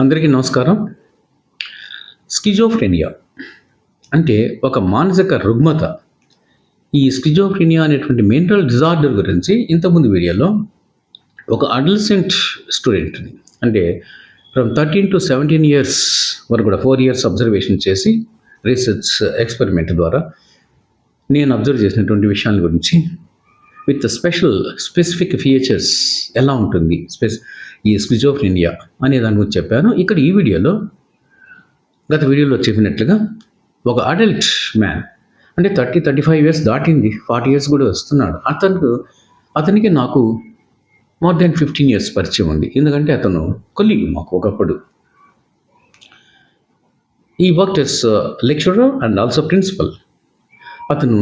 అందరికీ నమస్కారం. స్కిజోఫ్రెనియా అంటే ఒక మానసిక రుగ్మత. ఈ స్కిజోఫ్రెనియా అనేటువంటి మెంటల్ డిజార్డర్ గురించి ఇంతకుముందు వీడియోలో ఒక అడల్సెంట్ స్టూడెంట్‌ని అంటే ఫ్రమ్ 13 టు 17 ఇయర్స్ వరకు కూడా 4 ఇయర్స్ అబ్జర్వేషన్ చేసి రీసెర్చ్ ఎక్స్‌పెరిమెంట్ ద్వారా నేను అబ్జర్వ్ చేసినటువంటి విషయాల గురించి విత్ స్పెసిఫిక్ ఫీచర్స్ ఎలా ఉంటుంది ఈ స్కిజోఫ్రెనియా అనే దాని గురించి చెప్పాను. ఇక్కడ ఈ వీడియోలో గత వీడియోలో చెప్పినట్లుగా ఒక అడల్ట్ మ్యాన్ అంటే 35 ఇయర్స్ దాటింది, 40 ఇయర్స్ కూడా వస్తున్నాడు. అతనికి నాకు మోర్ దెన్ 15 ఇయర్స్ పరిచయం ఉంది. ఎందుకంటే అతను కొలీగ్ మాకు ఒకప్పుడు. ఈ work as lecturer and also principal. అతను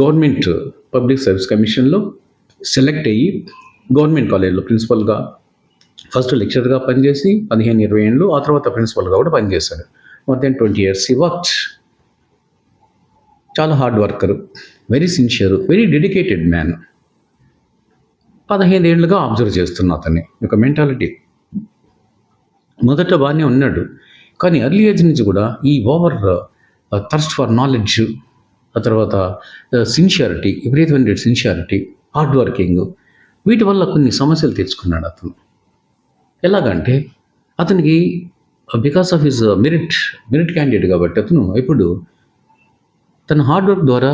గవర్నమెంట్ పబ్లిక్ సర్వీస్ కమిషన్లో సెలెక్ట్ అయ్యి గవర్నమెంట్ కాలేజ్లో ప్రిన్సిపల్గా ఫస్ట్ లెక్చరర్గా పనిచేసి 15-20 ఏళ్ళు, ఆ తర్వాత ప్రిన్సిపల్గా కూడా పనిచేశాడు. మోర్ దెన్ 20 ఇయర్స్ ఈ వర్క్డ్. చాలా hard worker, very sincere, very dedicated man. 15 ఏళ్ళుగా అబ్జర్వ్ చేస్తున్నా అతన్ని ఒక మెంటాలిటీ. మొదట బాగానే ఉన్నాడు, కానీ ఎర్లీ ఏజ్ నుంచి కూడా ఈ ఓవర్ థర్స్ట్ ఫర్ నాలెడ్జ్, ఆ తర్వాత సిన్సియారిటీ, విపరీతమైన సిన్సియారిటీ, హార్డ్ వర్కింగ్, వీటి వల్ల కొన్ని సమస్యలు తెచ్చుకున్నాడు అతను. ఎలాగంటే అతనికి because of his merit candidate కాబట్టి అతను ఇప్పుడు తన హార్డ్ వర్క్ ద్వారా,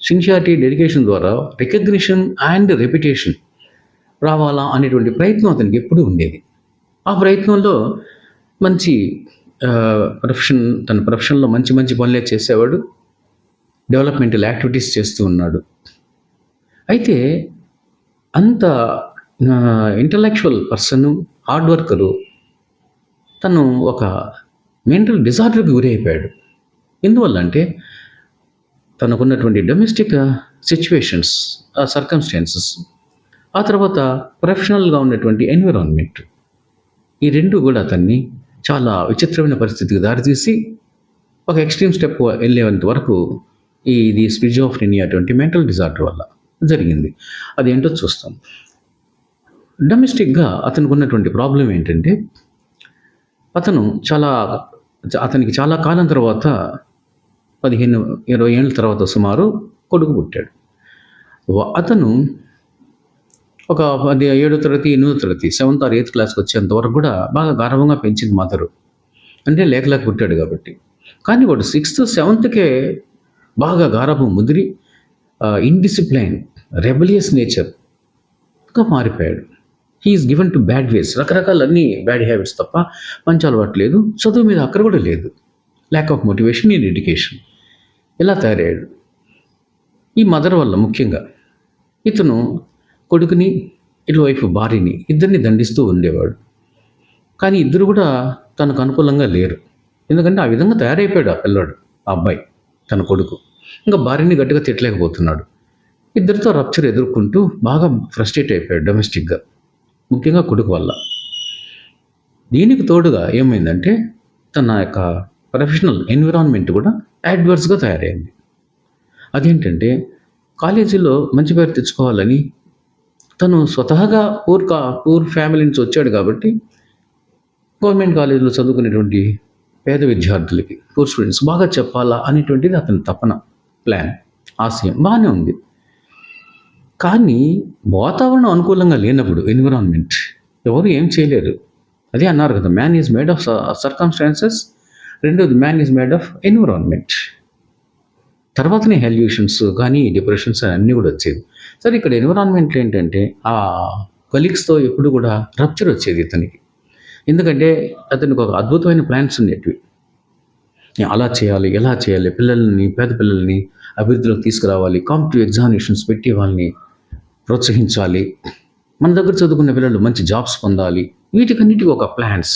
సిన్సియారిటీ, డెడికేషన్ ద్వారా రికగ్నిషన్ అండ్ రెప్యుటేషన్ రావాలా అనేటువంటి ప్రయత్నం అతనికి ఎప్పుడూ ఉండేది. ఆ ప్రయత్నంలో మంచి తన ప్రొఫెషన్లో మంచి మంచి పనులే చేసేవాడు, డెవలప్మెంటల్ యాక్టివిటీస్ చేస్తూ ఉన్నాడు. అయితే అంత ఇంటలెక్చువల్ పర్సన్, హార్డ్ వర్కరు, తను ఒక మెంటల్ డిజార్డర్కి గురైపోయాడు. ఎందువల్ల అంటే తనకున్నటువంటి డొమెస్టిక్ సిచ్యువేషన్స్, సర్కమ్స్టాన్సెస్, ఆ తర్వాత ప్రొఫెషనల్గా ఉన్నటువంటి ఎన్విరాన్మెంట్, ఈ రెండు కూడా అతన్ని చాలా విచిత్రమైన పరిస్థితికి దారితీసి ఒక ఎక్స్ట్రీమ్ స్టెప్ వెళ్ళేంత వరకు ఇది స్కిజోఫ్రెనియా అటువంటి మెంటల్ డిజార్డర్ వల్ల జరిగింది. అదేంటో చూస్తాం. డొమెస్టిక్గా అతనికి ఉన్నటువంటి ప్రాబ్లం ఏంటంటే అతనికి చాలా కాలం తర్వాత 15-20 ఏళ్ళ తర్వాత సుమారు కొడుకు పుట్టాడు. అతను ఒక 7వ తరగతి, 8వ తరగతి, 7th or 8th క్లాస్కి వచ్చేంత వరకు కూడా బాగా గారవంగా పెంచింది మదరు. అంటే లేక పుట్టాడు కాబట్టి. కానీ వాడు 6th, 7thకే బాగా గారాబం ముదిరి ఇండిసిప్లైన్, రెబలియస్ నేచర్గా మారిపోయాడు. హీఈస్ గివెన్ టు బ్యాడ్ వేస్, రకరకాల అన్ని బ్యాడ్ హ్యాబిట్స్ తప్ప మంచి అలవాటు లేదు. చదువు మీద అక్కడ కూడా లేదు. Lack of motivation in education. ఇలా తయారయ్యాడు. ఈ మదర్ వల్ల ముఖ్యంగా ఇతను కొడుకుని, ఇటువైపు భార్యని, ఇద్దరిని దండిస్తూ ఉండేవాడు. కానీ ఇద్దరు కూడా తనకు అనుకూలంగా లేరు. ఎందుకంటే ఆ విధంగా తయారైపోయాడు ఆ పిల్లాడు, ఆ అబ్బాయి, తన కొడుకు. ఇంకా భార్యని గట్టిగా తిట్టలేకపోతున్నాడు. ఇద్దరితో రప్చర్ ఎదుర్కొంటూ బాగా ఫ్రస్ట్రేట్ అయిపోయాడు డొమెస్టిక్గా, ముఖ్యంగా కొడుకు వల్ల. దీనికి తోడుగా ఏమైందంటే తన యొక్క ప్రొఫెషనల్ ఎన్విరాన్మెంట్ కూడా యాడ్వర్స్గా తయారైంది. అదేంటంటే కాలేజీలో మంచి పేరు తెచ్చుకోవాలని తను స్వతహాగా పూర్ ఫ్యామిలీ నుంచి వచ్చాడు కాబట్టి గవర్నమెంట్ కాలేజీలో చదువుకునేటువంటి పేద విద్యార్థులకి, పూర్ స్టూడెంట్స్ బాగా చెప్పాలా అనేటువంటిది అతని తపన, ప్లాన్, ఆశయం బాగానే ఉంది. కానీ వాతావరణం అనుకూలంగా లేనప్పుడు ఎన్విరాన్మెంట్ ఎవరు ఏం చేయలేరు. అదే అన్నారు కదా, man is made of circumstances. రెండోది, man is made of environment. తర్వాతనే హెల్యూషన్స్ కానీ డిప్రెషన్స్ అన్నీ కూడా వచ్చేది. సరే, ఇక్కడ ఎన్విరాన్మెంట్ ఏంటంటే ఆ కొలీగ్స్తో ఎప్పుడు కూడా రప్చర్ వచ్చేది ఇతనికి. ఎందుకంటే అతనికి ఒక అద్భుతమైన ప్లాన్స్ ఉండేటివి. అలా చేయాలి, ఎలా చేయాలి, పేద పిల్లల్ని అభివృద్ధిలోకి తీసుకురావాలి, కాంపిటిటివ్ ఎగ్జామినేషన్స్ పెట్టి వాళ్ళని ప్రోత్సహించాలి, మన దగ్గర చదువుకున్న పిల్లలు మంచి జాబ్స్ పొందాలి, వీటికన్నిటికీ ఒక plans,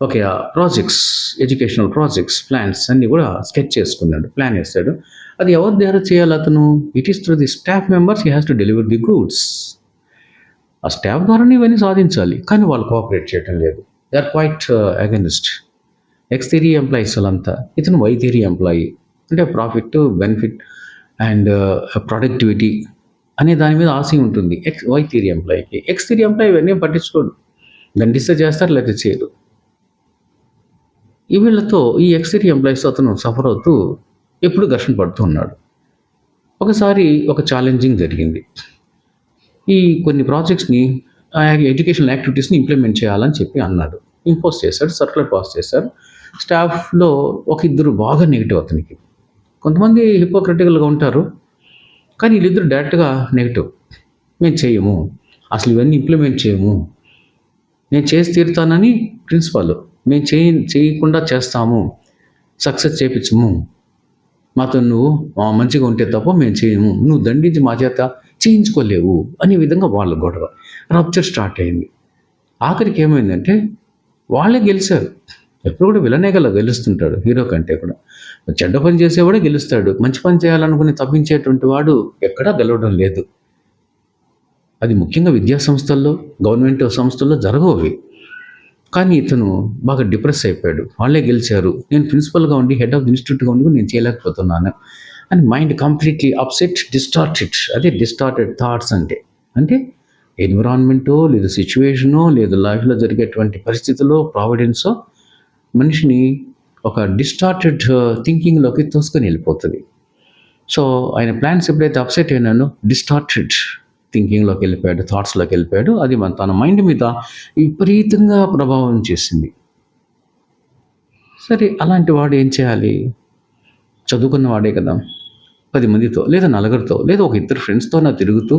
okay, projects, educational projects, plans అన్నీ కూడా స్కెచ్ చేసుకున్నాడు, ప్లాన్ వేస్తాడు. అది ఎవరి ద్వారా చేయాలి అతను? It is through the staff members. He has to deliver the goods. ఆ స్టాఫ్ ద్వారానే ఇవన్నీ సాధించాలి. కానీ వాళ్ళు కోఆపరేట్ చేయడం లేదు. They are quite against. X theory employees వాళ్ళంతా, ఇతను వై థియరీ ఎంప్లాయీ. అంటే ప్రాఫిట్, బెనిఫిట్ అండ్ ప్రొడక్టివిటీ అనే దాని మీద ఆశ ఉంటుంది వై థియరీ ఎంప్లాయీకి. ఎక్స్ థియరీ ఎంప్లాయీ ఇవన్నీ పట్టించుకోడు. దండిస్తే చేస్తారు, లేకపోతే చేయరు. ఈ వీళ్ళతో ఈ ఎక్స్‌టర్నల్ ఎంప్లాయీస్‌తో అతను సఫర్ అవుతూ ఎప్పుడూ ఘర్షణ పడుతూ ఉన్నాడు. ఒకసారి ఒక ఛాలెంజింగ్ జరిగింది. ఈ కొన్ని ప్రాజెక్ట్స్‌ని ఎడ్యుకేషనల్ యాక్టివిటీస్‌ని ఇంప్లిమెంట్ చేయాలని చెప్పి అన్నాడు. ఇంపోజ్ చేశాడు. సర్క్యులర్ పాస్ చేశారు. స్టాఫ్‌లో ఒక ఇద్దరు బాగా నెగెటివ్ అతనికి. కొంతమంది హిపోక్రిటికల్‌గా ఉంటారు. కానీ వీళ్ళిద్దరూ డైరెక్ట్‌గా నెగెటివ్. మేము చేయము. అసలు ఇవన్నీ ఇంప్లిమెంట్ చేయము. నేను చేసి తీరుతానని ప్రిన్సిపల్. మేము చేయకుండా చేస్తాము. సక్సెస్ చేపించము. మాతో నువ్వు మంచిగా ఉంటే తప్ప మేము చేయము. నువ్వు దండించి మా చేత చేయించుకోలేవు అనే విధంగా వాళ్ళ గొడవ. రప్చర్ స్టార్ట్ అయింది. ఆఖరికి ఏమైందంటే వాళ్ళే గెలిచారు. ఎప్పుడు కూడా విలనే గల గెలుస్తుంటాడు హీరో కంటే కూడా. చెడ్డ పని చేసేవాడే గెలుస్తాడు. మంచి పని చేయాలనుకుని తప్పించేటువంటి వాడు ఎక్కడా గెలవడం లేదు. అది ముఖ్యంగా విద్యా సంస్థల్లో, గవర్నమెంట్ సంస్థల్లో జరగవు. కానీ ఇతను బాగా డిప్రెస్ అయిపోయాడు. వాళ్ళే గెలిచారు. నేను ప్రిన్సిపల్గా ఉండి, హెడ్ ఆఫ్ ది ఇన్స్టిట్యూట్గా ఉండి నేను చేయలేకపోతున్నాను అని మైండ్ కంప్లీట్లీ అప్సెట్, డిస్టార్టెడ్. అదే డిస్టార్టెడ్ థాట్స్ అంటే. అంటే ఎన్విరాన్మెంటో, లేదు సిచ్యువేషనో, లేదు లైఫ్లో జరిగేటువంటి పరిస్థితుల్లో, ప్రావిడెన్సో మనిషిని ఒక డిస్టార్టెడ్ థింకింగ్లోకి తోసుకొని వెళ్ళిపోతుంది. సో ఆయన ప్లాన్స్ ఎప్పుడైతే అప్సెట్ అయినానో డిస్టార్టెడ్ థింకింగ్లోకి వెళ్ళిపోయాడు, థాట్స్లోకి వెళ్ళిపోయాడు. అది తన మైండ్ మీద విపరీతంగా ప్రభావం చేసింది. సరే, అలాంటి వాడు ఏం చేయాలి? చదువుకున్న వాడే కదా, 10 మందితో లేదా నలుగురితో లేదా ఒక ఇద్దరు ఫ్రెండ్స్తో తిరుగుతూ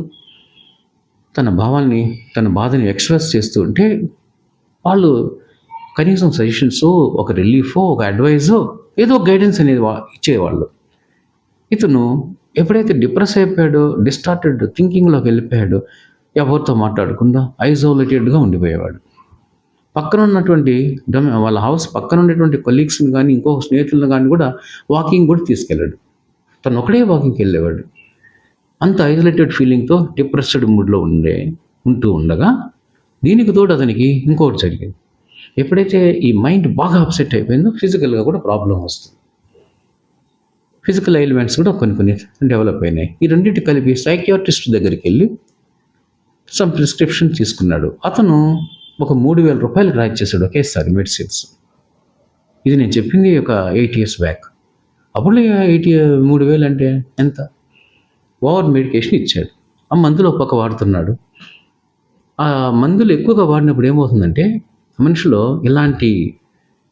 తన భావాల్ని, తన బాధని ఎక్స్ప్రెస్ చేస్తూ ఉంటే వాళ్ళు కనీసం సజెషన్సో, ఒక రిలీఫో, ఒక అడ్వైజో, ఏదో గైడెన్స్ అనేది ఇచ్చేవాళ్ళు. ఇతను ఎప్పుడైతే డిప్రెస్ అయిపోయాడో, డిస్టార్టెడ్ థింకింగ్లోకి వెళ్ళిపోయాడో, ఎవరితో మాట్లాడకుండా ఐసోలేటెడ్గా ఉండిపోయేవాడు. పక్కన ఉన్నటువంటి వాళ్ళ హౌస్ పక్కన ఉండేటువంటి కొలీగ్స్ని కానీ, ఇంకో స్నేహితులను కానీ కూడా వాకింగ్ కూడా తీసుకెళ్ళాడు. తను ఒకడే వాకింగ్కి వెళ్ళేవాడు. అంత ఐసోలేటెడ్ ఫీలింగ్తో డిప్రెస్డ్ మూడ్లో ఉంటూ ఉండగా దీనికి తోడు అతనికి ఇంకోటి జరిగింది. ఎప్పుడైతే ఈ మైండ్ బాగా అప్సెట్ అయిపోయిందో ఫిజికల్గా కూడా ప్రాబ్లం వస్తుంది. ఫిజికల్ ఎలిమెంట్స్ కూడా కొన్ని డెవలప్ అయినాయి. ఈ రెండింటి కలిపి సైకియాట్రిస్ట్ దగ్గరికి వెళ్ళి సమ్ ప్రిస్క్రిప్షన్ తీసుకున్నాడు. అతను ఒక 3,000 రూపాయలు డ్రా చేశాడు ఒకేసారి మెడిసిన్స్. ఇది నేను చెప్పింది ఒక 8 years బ్యాక్. అప్పుడు 3,000 అంటే ఎంత? ఓవర్ మెడికేషన్ ఇచ్చాడు. ఆ మందులు ఒక పక్క వాడుతున్నాడు. ఆ మందులు ఎక్కువగా వాడినప్పుడు ఏమవుతుందంటే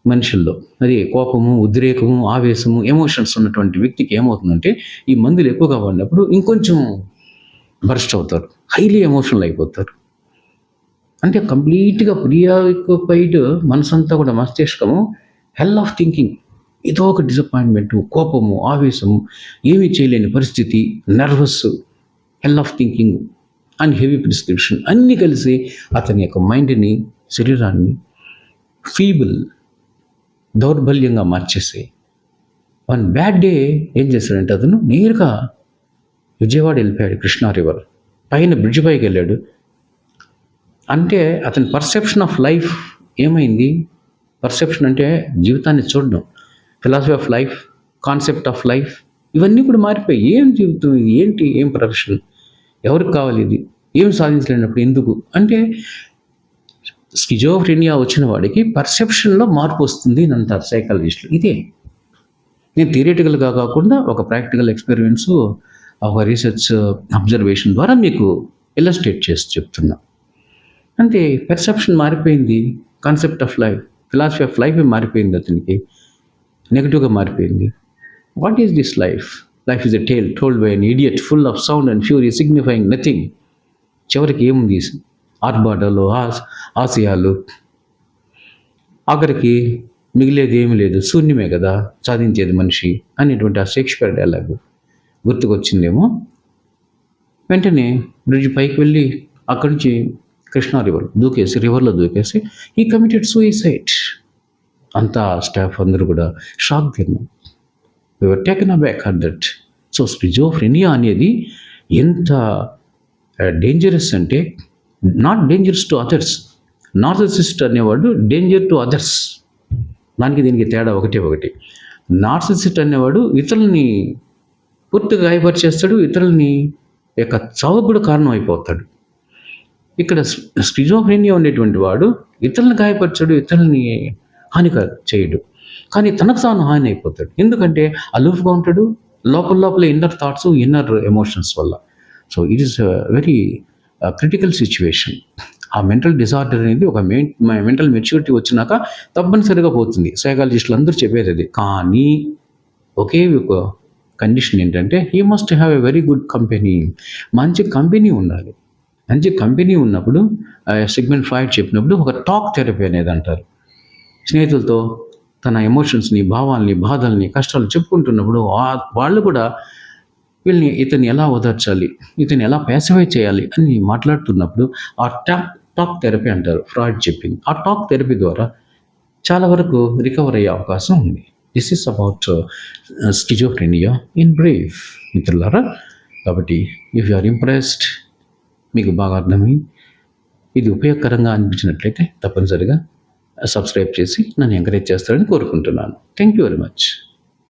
మనుషుల్లో అది కోపము, ఉద్రేకము, ఆవేశము, ఎమోషన్స్ ఉన్నటువంటి వ్యక్తికి ఏమవుతుందంటే ఈ మందులు ఎక్కువగా వాడినప్పుడు ఇంకొంచెం బర్స్ట్ అవుతారు, హైలీ ఎమోషనల్ అయిపోతారు. అంటే కంప్లీట్గా ప్రియాక్యుపైడ్ మనసంతా కూడా, మస్తిష్కము హెల్ ఆఫ్ థింకింగ్, ఏదో ఒక డిసప్పాయింట్మెంటు, కోపము, ఆవేశము, ఏమీ చేయలేని పరిస్థితి, nervous, hell of thinking and heavy prescription అన్నీ కలిసి అతని యొక్క మైండ్ని, శరీరాన్ని ఫీబుల్, దౌర్బల్యంగా మార్చేసి వన్ బ్యాడ్ డే ఏం చేశాడంటే అతను నేరుగా విజయవాడ వెళ్ళిపోయాడు. కృష్ణా రివర్ పైన బ్రిడ్జ్ పైకి వెళ్ళాడు. అంటే అతని పర్సెప్షన్ ఆఫ్ లైఫ్ ఏమైంది? పర్సెప్షన్ అంటే జీవితాన్ని చూడడం, philosophy of life, concept of life, ఇవన్నీ కూడా మారిపోయి ఏం జీవితం, ఏంటి, ఏం ప్రొఫెషన్, ఎవరికి కావాలి, ఇది ఏం సాధించలేనప్పుడు ఎందుకు అంటే స్కిజోఫ్రెనియా వచ్చిన వాడికి పర్సెప్షన్లో మార్పు వస్తుంది అని అంటారు సైకాలజిస్టులు. ఇదే నేను థియరిటికల్గా కాకుండా ఒక ప్రాక్టికల్ ఎక్స్పెరిమెంట్స్, ఒక రీసెర్చ్ అబ్జర్వేషన్ ద్వారా మీకు ఇలస్ట్రేట్ చేసి చెప్తున్నా. అంటే పర్సెప్షన్ మారిపోయింది, concept of life, philosophy of life మారిపోయింది, అతనికి నెగిటివ్గా మారిపోయింది. What is this life? Life is a tale told by an idiot full of sound and fury signifying nothing. చివరికి ఏముంది? ఆర్భాటాలు, ఆశయాలు, ఆఖరికి మిగిలేది ఏమి లేదు, శూన్యమే కదా సాధించేది మనిషి అనేటువంటి ఆ షేక్స్పియర్ డైలాగ్ గుర్తుకొచ్చిందేమో. వెంటనే బ్రిడ్జ్ పైకి వెళ్ళి అక్కడి నుంచి కృష్ణా రివర్లో దూకేసి ఈ కమిటెడ్ సూయిసైడ్. అంతా స్టాఫ్ అందరూ కూడా షాక్ తిన్నాం. We were taken aback at that. So schizophrenia అనేది ఎంత డేంజరస్ అంటే, not dangerous to others. Narcissist అనేవాడు డేంజర్ టు అదర్స్. దీనికి తేడా ఒకటి. నార్సిసిస్ట్ అనేవాడు ఇతరులని పూర్తిగా గాయపరిచేస్తాడు, ఇతరులని యొక్క చావుకు కూడా కారణం అయిపోతాడు. ఇక్కడ స్కిజోఫ్రెనియా ఉండేటువంటి వాడు ఇతరులను గాయపరచడు, ఇతరులని హాని చేయడు. కానీ తనకు తాను హాని అయిపోతాడు. ఎందుకంటే అలూఫ్గా ఉంటాడు, లోపల ఇన్నర్ థాట్స్, ఇన్నర్ ఎమోషన్స్ వల్ల. So it is very critical situation. ఆ మెంటల్ డిజార్డర్ అనేది ఒక మెంటల్ మెచ్యూరిటీ వచ్చినాక తప్పనిసరిగా పోతుంది. సైకాలజిస్టులు అందరూ చెప్పేది అది. కానీ ఒకే ఒక కండిషన్ ఏంటంటే he must have a very good company. మంచి కంపెనీ ఉండాలి. మంచి కంపెనీ ఉన్నప్పుడు సిగ్మండ్ ఫ్రాయిడ్ చెప్పినప్పుడు ఒక టాక్ థెరపీ అనేది అంటారు. స్నేహితులతో తన ఎమోషన్స్ని, భావాల్ని, బాధల్ని, కష్టాలు చెప్పుకుంటున్నప్పుడు వాళ్ళు కూడా ఇతన్ని ఎలా ఓదార్చాలి, ఇతన్ని ఎలా ప్యాసిఫై చేయాలి అని మాట్లాడుతున్నప్పుడు ఆ టాక్ థెరపీ అంటారు, ఫ్రాయిడ్ చెప్పింది. ఆ టాక్ థెరపీ ద్వారా చాలా వరకు రికవర్ అయ్యే అవకాశం ఉంది. This is about schizophrenia in brief మిత్రులారా. కాబట్టి ఇఫ్ యు ఆర్ ఇంప్రెస్డ్, మీకు బాగా అర్థమై ఇది ఉపయోగకరంగా అనిపించినట్లయితే తప్పనిసరిగా సబ్స్క్రైబ్ చేసి నన్ను ఎంకరేజ్ చేస్తారని కోరుకుంటున్నాను. Thank you very much.